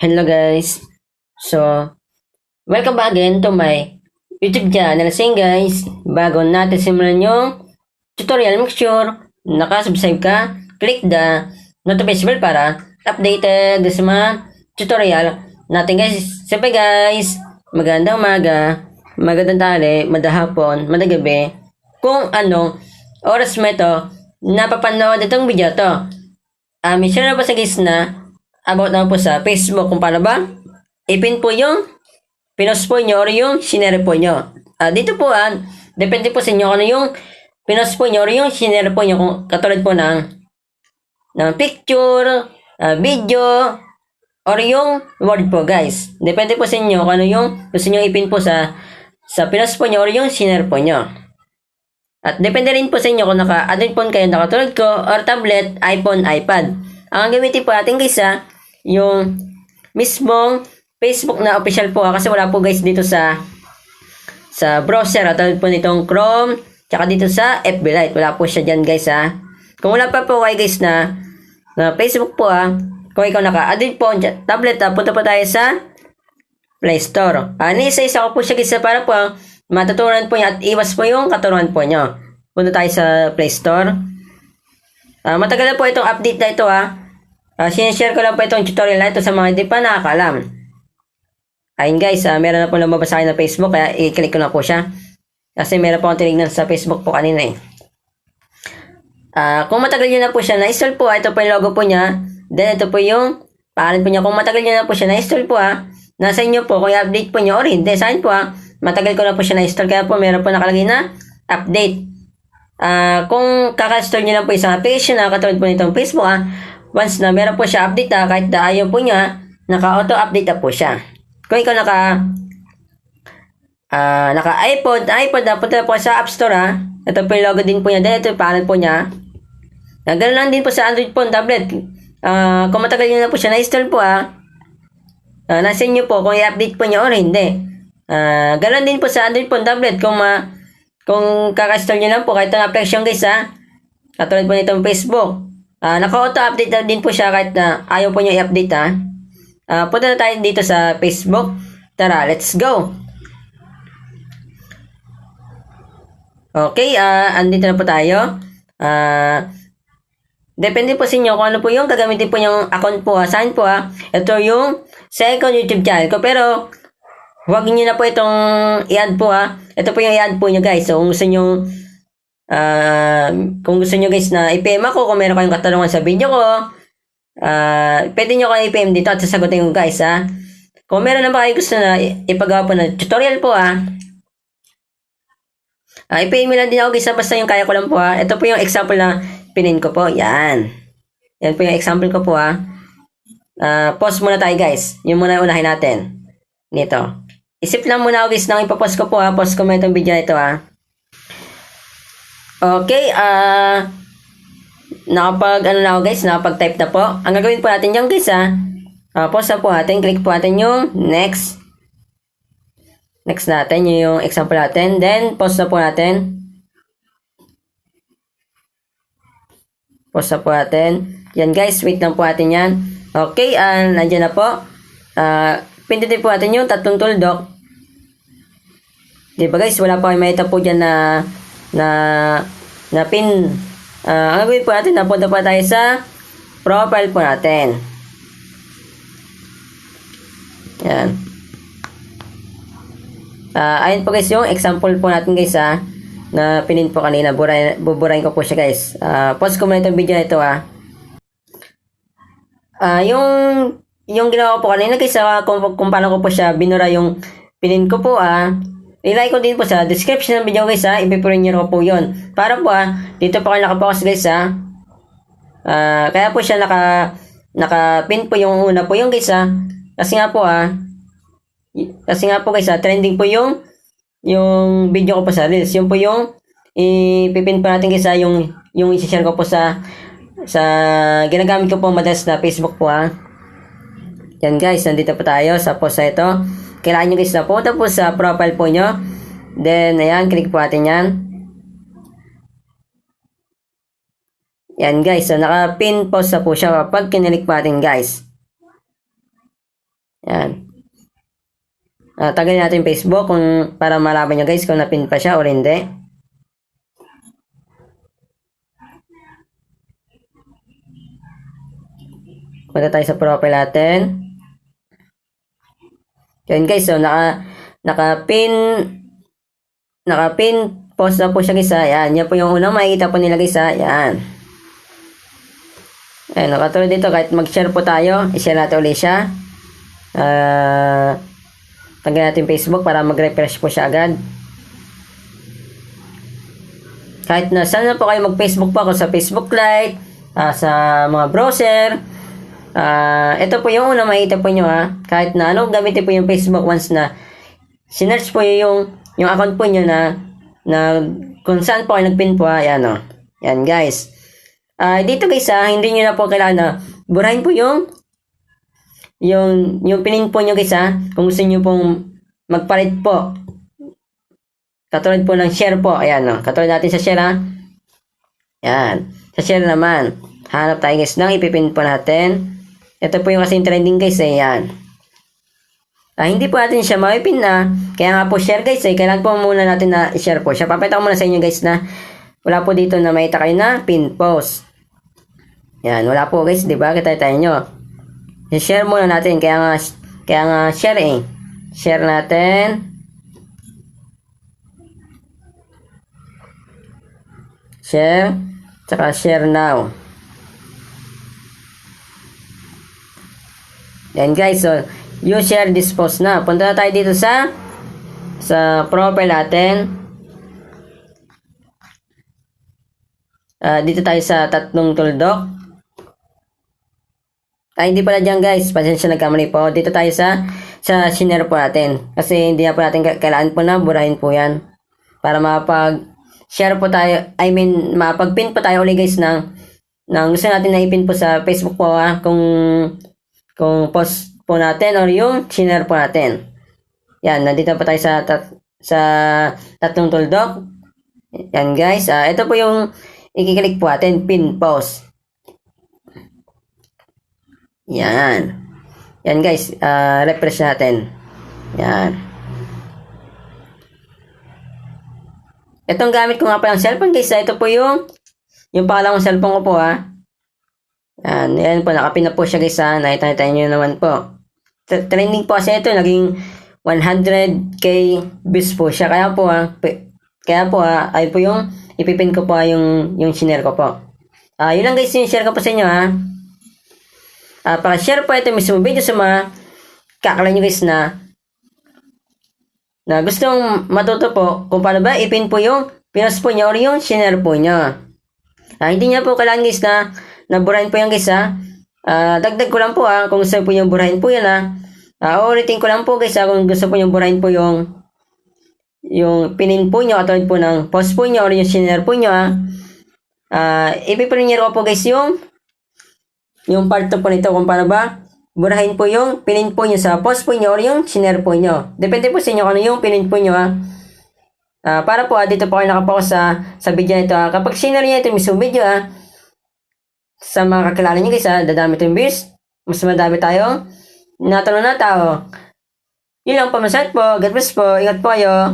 Hello guys. So, welcome back again to my YouTube channel. So guys, bago natin simulan yung tutorial, make sure nakasubscribe ka, click the notification bell para updated sa mga tutorial natin guys. Siyempre guys, magandang umaga, magandang tali, madahapon, madagabi, kung anong oras mo ito napapanood itong video to. May share na po sa guys na about naman po sa Facebook kung paano ba ipin po yung pinost po nyo or yung sinere po nyo. Dito po depende po sa inyo kung ano yung pinost po nyo or yung sinere po nyo kung katulad po ng picture, video, or yung word po guys. Depende po sa inyo kung ano yung gusto nyo ipin po sa pinost po nyo or yung sinere po nyo. At depende rin po sa inyo kung naka-Android phone kayo na katulad ko or tablet, iPhone, iPad. Ang gamitin po natin guys yung mismong Facebook na official po kasi wala po guys dito sa browser at po nitong Chrome tsaka dito sa FB Lite. Wala po siya dyan guys Kung wala pa po kayo guys na Facebook po kung ikaw naka-Android phone, tablet punta po tayo sa Play Store. Nisa-isa ko po siya guys para po matutunan po niya at iwas po yung katuruan po nyo. Punta tayo sa Play Store. Matagal na po itong update na ito sinishare ko lang po itong tutorial na ito sa mga hindi pa nakakalam. Ayun guys, meron na po lumabas sa akin na Facebook kaya i-click ko na po siya. Kasi meron po akong tinignan sa Facebook po kanina kung matagal nyo na po siya na-install po, ito po yung logo po niya. Then ito po yung pangalan po niya. Kung matagal nyo na po siya na-install po nasa inyo po kung i-update po nyo or hindi. Sa akin po matagal ko na po siya na-install kaya po meron po nakalagay na update. Kung kaka-install nyo na po isang application katulad po nitong Facebook once na meron po siya update kahit na ayaw po niya, naka-auto-update na po siya. Kung ikaw naka iPod punta po sa App Store ito po yung logo din po niya. Then ito yung pangalan po niya. Ganun lang din po sa Android phone, tablet. Kung matagal nyo na po siya na-install po nasa inyo po kung i-update po niya or hindi. Ganun din po sa Android phone, tablet. Kung kaka-install nyo lang po kahit na application guys katulad po nitong Facebook. Naka-auto-update na din po siya kahit na ayaw po nyo i-update punta na tayo dito sa Facebook. Tara, let's go! Okay, andito na po tayo. Depende po sa inyo kung ano po yung gagamitin po yung account po Saan po ito yung second YouTube channel ko. Pero, huwag niyo na po itong i-add po Ito po yung i-add po nyo guys. So, kung gusto nyo guys na i-PM ako, kung meron kayong katanungan sa video ko, pwede nyo kayo i-PM dito at sasagutin ko guys Kung meron na ba kayo gusto na ipagawa po na tutorial po i-PM lang din ako guys basta yung kaya ko lang po Ito po yung example na pinin ko po. Yan po yung example ko po pause muna tayo guys. Yun muna unahin natin. Nito. Isip lang muna ako guys nang ipapost ko po Pause ko muna itong video na ito Okay, nakapag-type na po. Ang gagawin po natin yung guys pause na po natin, click po natin yung next natin, yung example natin, then pause na po natin. Pause na po natin. Yan guys, wait lang po natin yan. Okay, nandiyan na po. Pindutin po natin yung tatlong tuldok. Diba guys, wala pa kayo makita po dyan na pin. Ang gagawin po natin, napunta po tayo sa profile po natin. Yan. Ayun po guys yung example po natin guys na pinin po kanina. Buburahin ko po siya guys. Pause ko muna itong video na ito yung ginawa ko po kanina guys kung paano ko po siya binura yung pinin ko po ilike ko din po sa description ng video guys ipipurin nyo po yun para po dito po kayo nakapokus guys kaya po siya naka-pin po yung una po yung guys kasi nga po guys trending po yung video ko po sa Reels. Yung po yung ipipin pa natin guys yung i-share ko po sa ginagamit ko po madalas na Facebook po Yan guys, nandito po tayo sa post na ito. Kailangan nyo guys na punta po sa profile po nyo. Then, ayan, click po natin yan. Yan guys, so naka-pin post na po siya kapag kinilik po natin guys. Yan. Tagalin natin yung Facebook kung para malaman nyo guys kung napin pa siya o hindi. Punta tayo sa profile natin. Yan guys, so naka-pin post na po siya guys. Yan, yan po yung unang makikita po nila guys. Yan. Ayan, katulad dito, kahit mag-share po tayo, i-share natin ulit siya. Tanggalin natin Facebook para mag-refresh po siya agad. Kahit na saan na po kayo mag-Facebook po, ako sa Facebook Lite, sa mga browser. Ito po yung una makita po nyo kahit na gamitin po yung Facebook once na sinearch po yung account po nyo na kung saan po kayo nagpin po yan yan guys. Dito guys hindi nyo na po kailangan na burahin po yung pinin po nyo guys kung gusto nyo pong magpalit po. Katulad po ng share po, ayan katulad natin sa share yan. Sa share naman, hanap tayo guys ng ipipin po natin. Ito po yung kasing trending guys yan. Hindi po natin siya mapipin kaya nga po share guys kailangan po muna natin na i-share po siya. Papakita ko muna sa inyo guys na wala po dito na makita kayo na pin post. Yan, wala po guys, di ba? Kita tayo nyo. I-share muna natin, kaya nga share Share natin. Share, tsaka share now. Yan guys, so you share this post na. Punta na tayo dito sa profile natin. Dito tayo sa tatlong tuldok. Hindi pala dyan guys, pasensya nagkamali po. Dito tayo sa share po natin. Kasi hindi na po natin kailangan po na burahin po yan. Para mapag-share po tayo, mapag-pin po tayo ulit guys ng gusto natin na ipin po sa Facebook po kung post po natin or yung share po natin. Yan, nandito po tayo sa tatlong tuldok. Yan guys, ito po yung i-click po natin, pin post. Yan. Yan guys, refresh natin. Yan. Itong gamit ko nga pa yung cellphone guys, ito po yung pangalawang cellphone ko po Yan po, nakapin na po siya guys nakita nyo naman po. Trending po kasi ito, naging 100k views po siya. Kaya po ay po yung ipipin ko po yung share ko po. Yun lang guys yung share ko po sa inyo Paka-share po ito mismo video sa mga kakala nyo guys na gustong matuto po kung paano ba ipin po yung pinost po nyo or yung share po nyo. Hindi nyo po kailangan guys na burahin po yan guys dagdag ko lang po kung gusto po nyo burahin po yan ulitin ko lang po guys kung gusto po nyo burahin po yung pinin po nyo katulad po ng post po nyo or yung share po nyo ipipremiere ko po guys yung part 2 po nito kung paano ba burahin po yung pinin po nyo sa post po nyo or yung share po nyo. Depende po sa inyo kung ano yung pinin po nyo para po dito po kayo nakapokus sa video nito kapag share nyo ito mismo video sa mga kakilala nyo guys dadami itong views, mas madami tayong natulong na tao. Yun lang po, masayat po, God bless po, ingat po kayo.